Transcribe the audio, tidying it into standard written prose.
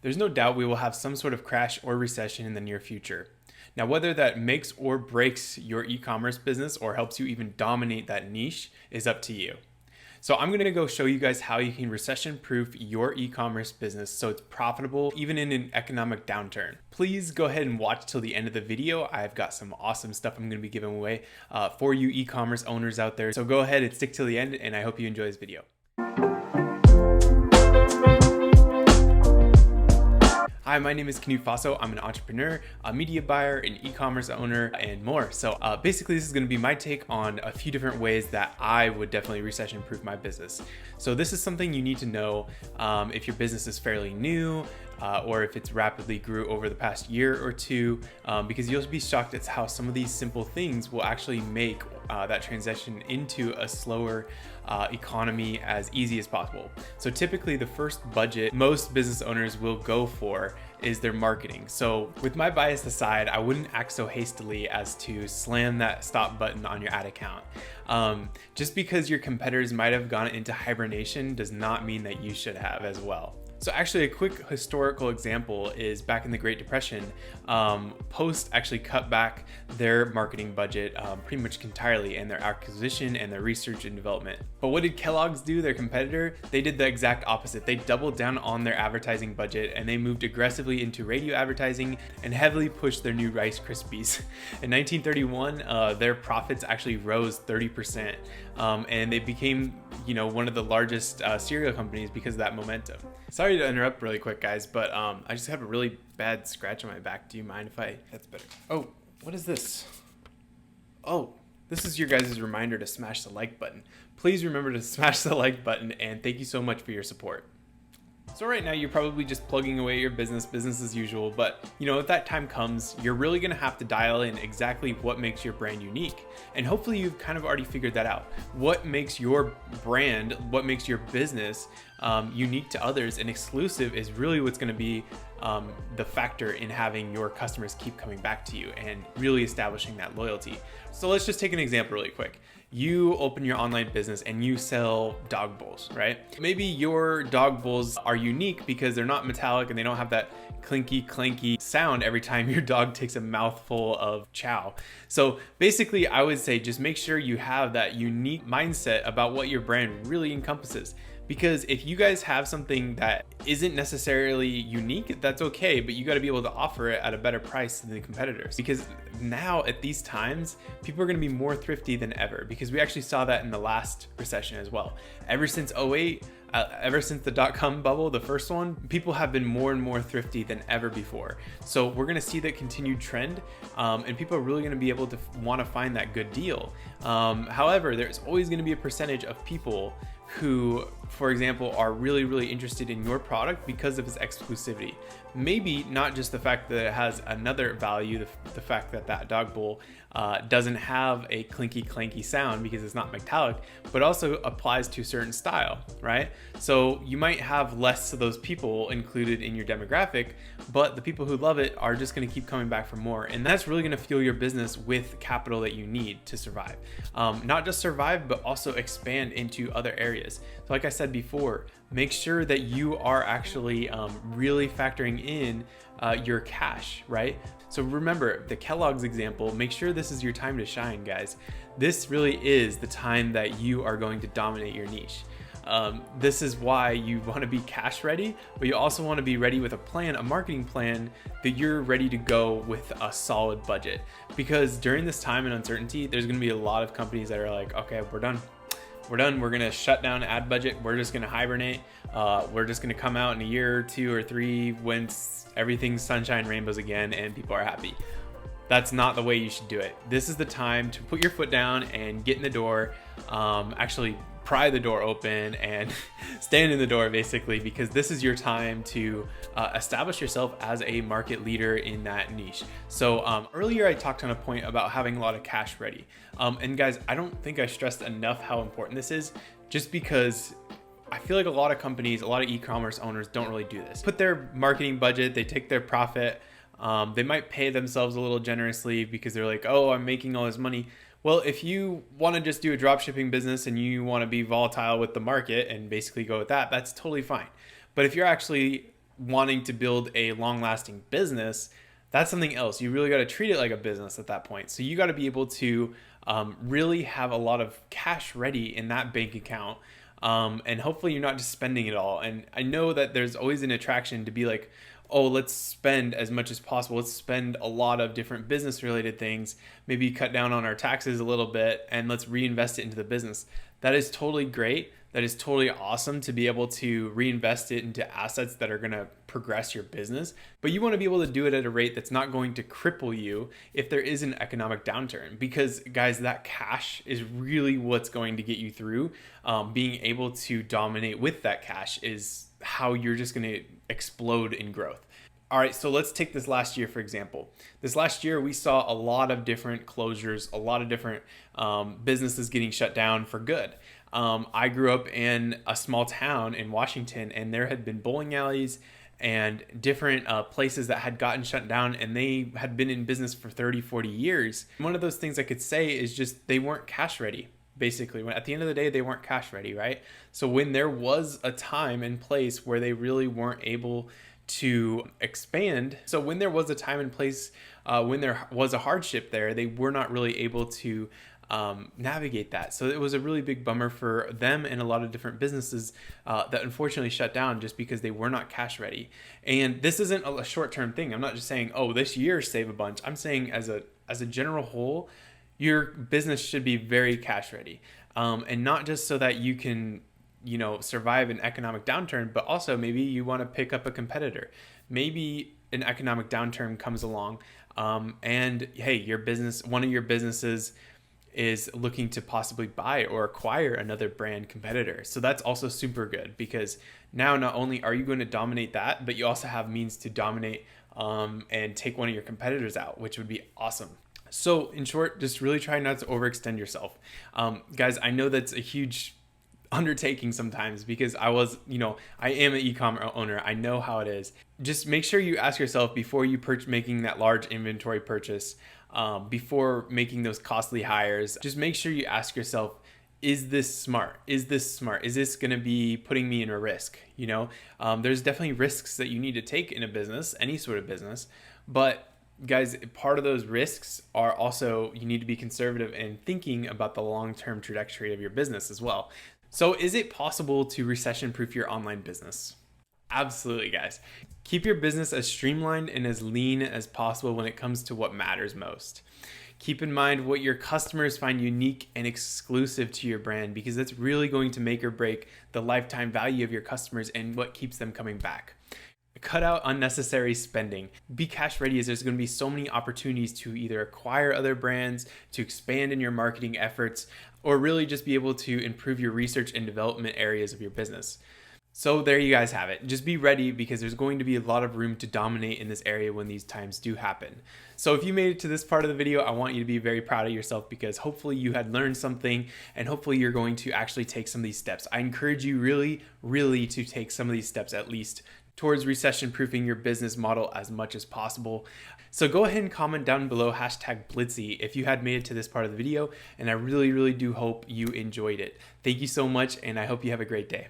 There's no doubt we will have some sort of crash or recession in the near future. Now, whether that makes or breaks your e-commerce business or helps you even dominate that niche is up to you. So I'm going to go show you guys how you can recession-proof your e-commerce business so it's profitable even in an economic downturn. Please go ahead and watch till the end of the video. I've got some awesome stuff I'm going to be giving away for you e-commerce owners out there. So go ahead and stick till the end, and I hope you enjoy this video. Hi, my name is Knute. I'm an entrepreneur, a media buyer, an e-commerce owner, and more. So basically this is going to be my take on a few different ways that I would definitely recession-proof my business. So this is something you need to know if your business is fairly new or if it's rapidly grew over the past year or two, because you'll be shocked at how some of these simple things will actually make that transition into a slower economy as easy as possible. So typically the first budget most business owners will go for is their marketing. So with my bias aside, I wouldn't act so hastily as to slam that stop button on your ad account. Just because your competitors might have gone into hibernation does not mean that you should have as well. So actually a quick historical example is back in the Great Depression, Post actually cut back their marketing budget pretty much entirely, and their acquisition and their research and development. But what did Kellogg's do, their competitor? They did the exact opposite. They doubled down on their advertising budget and they moved aggressively into radio advertising and heavily pushed their new Rice Krispies. In 1931, their profits actually rose 30%, and they became, one of the largest cereal companies because of that momentum. Sorry to interrupt really quick, guys, but I just have a really bad scratch on my back. Do you mind if that's better? Oh, what is this? Oh, this is your guys' reminder to smash the like button. Please remember to smash the like button, and thank you so much for your support. So right now you're probably just plugging away your business as usual, but if that time comes, you're really gonna have to dial in exactly what makes your brand unique. And hopefully you've kind of already figured that out. What makes your brand, what makes your business unique to others and exclusive is really what's gonna be the factor in having your customers keep coming back to you and really establishing that loyalty. So let's just take an example really quick. You open your online business and you sell dog bowls, right? Maybe your dog bowls are unique because they're not metallic and they don't have that clinky clanky sound every time your dog takes a mouthful of chow. So basically I would say just make sure you have that unique mindset about what your brand really encompasses. Because if you guys have something that isn't necessarily unique, that's okay, but you got to be able to offer it at a better price than the competitors. Because now at these times, people are going to be more thrifty than ever, because we actually saw that in the last recession as well. Ever since '08, ever since the dot-com bubble, the first one, people have been more and more thrifty than ever before. So we're going to see that continued trend, and people are really going to be able to want to find that good deal. However, there's always going to be a percentage of people who, for example, are really interested in your product because of its exclusivity. Maybe not just the fact that it has another value, the fact that that dog bowl doesn't have a clinky clanky sound because it's not metallic, but also applies to a certain style, right? So you might have less of those people included in your demographic, but the people who love it are just going to keep coming back for more, and that's really going to fuel your business with capital that you need to survive. Not just survive, but also expand into other areas. So like I said before, make sure that you are actually really factoring in your cash, right? So remember the Kellogg's example, make sure this is your time to shine, guys. This really is the time that you are going to dominate your niche. This is why you want to be cash ready, but you also want to be ready with a plan, a marketing plan that you're ready to go with a solid budget. Because during this time and uncertainty, there's going to be a lot of companies that are like, okay, we're done. We're going to shut down ad budget. We're just going to hibernate. We're just going to come out in a year or 2 or 3 when everything's sunshine rainbows again and people are happy. That's not the way you should do it. This is the time to put your foot down and get in the door, actually pry the door open and stand in the door basically, because this is your time to establish yourself as a market leader in that niche. So earlier I talked on a point about having a lot of cash ready. And guys, I don't think I stressed enough how important this is, just because I feel like a lot of companies, a lot of e-commerce owners don't really do this. Put their marketing budget, they take their profit, they might pay themselves a little generously because they're like, oh, I'm making all this money. Well, if you want to just do a drop shipping business and you want to be volatile with the market and basically go with that, that's totally fine. But if you're actually wanting to build a long-lasting business, that's something else. You really got to treat it like a business at that point. So you got to be able to really have a lot of cash ready in that bank account. And hopefully you're not just spending it all. And I know that there's always an attraction to be like, oh, let's spend as much as possible. Let's spend a lot of different business related things, maybe cut down on our taxes a little bit, and let's reinvest it into the business. That is totally great. That is totally awesome to be able to reinvest it into assets that are going to progress your business. But you want to be able to do it at a rate that's not going to cripple you if there is an economic downturn. Because guys, that cash is really what's going to get you through. Being able to dominate with that cash is how you're just going to explode in growth. All right, so let's take this last year, for example. This last year, we saw a lot of different closures, a lot of different businesses getting shut down for good. I grew up in a small town in Washington, and there had been bowling alleys and different places that had gotten shut down, and they had been in business for 30, 40 years. One of those things I could say is just they weren't cash ready. Basically, at the end of the day, they weren't cash ready, right? So when there was a time and place where they really weren't able to expand, so when there was a time and place when there was a hardship there, they were not really able to navigate that. So it was a really big bummer for them and a lot of different businesses that unfortunately shut down just because they were not cash ready. And this isn't a short-term thing. I'm not just saying, oh, this year save a bunch. I'm saying as a general whole, your business should be very cash ready, and not just so that you can, survive an economic downturn, but also maybe you want to pick up a competitor. Maybe an economic downturn comes along, and hey, one of your businesses is looking to possibly buy or acquire another brand competitor. So that's also super good, because now not only are you going to dominate that, but you also have means to dominate and take one of your competitors out, which would be awesome. So in short, just really try not to overextend yourself. Guys, I know that's a huge undertaking sometimes, because I am an e-commerce owner. I know how it is. Just make sure you ask yourself before you making that large inventory purchase, before making those costly hires, just make sure you ask yourself, is this smart? Is this going to be putting me in a risk? There's definitely risks that you need to take in a business, any sort of business, but guys, part of those risks are also, you need to be conservative and thinking about the long-term trajectory of your business as well. So is it possible to recession-proof your online business? Absolutely, guys. Keep your business as streamlined and as lean as possible when it comes to what matters most. Keep in mind what your customers find unique and exclusive to your brand, because that's really going to make or break the lifetime value of your customers and what keeps them coming back. Cut out unnecessary spending. Be cash ready, as there's going to be so many opportunities to either acquire other brands, to expand in your marketing efforts, or really just be able to improve your research and development areas of your business. So there you guys have it. Just be ready, because there's going to be a lot of room to dominate in this area when these times do happen. So if you made it to this part of the video, I want you to be very proud of yourself, because hopefully you had learned something, and hopefully you're going to actually take some of these steps. I encourage you really, really to take some of these steps at least towards recession-proofing your business model as much as possible. So go ahead and comment down below #Blitzy if you had made it to this part of the video, and I really, really do hope you enjoyed it. Thank you so much, and I hope you have a great day.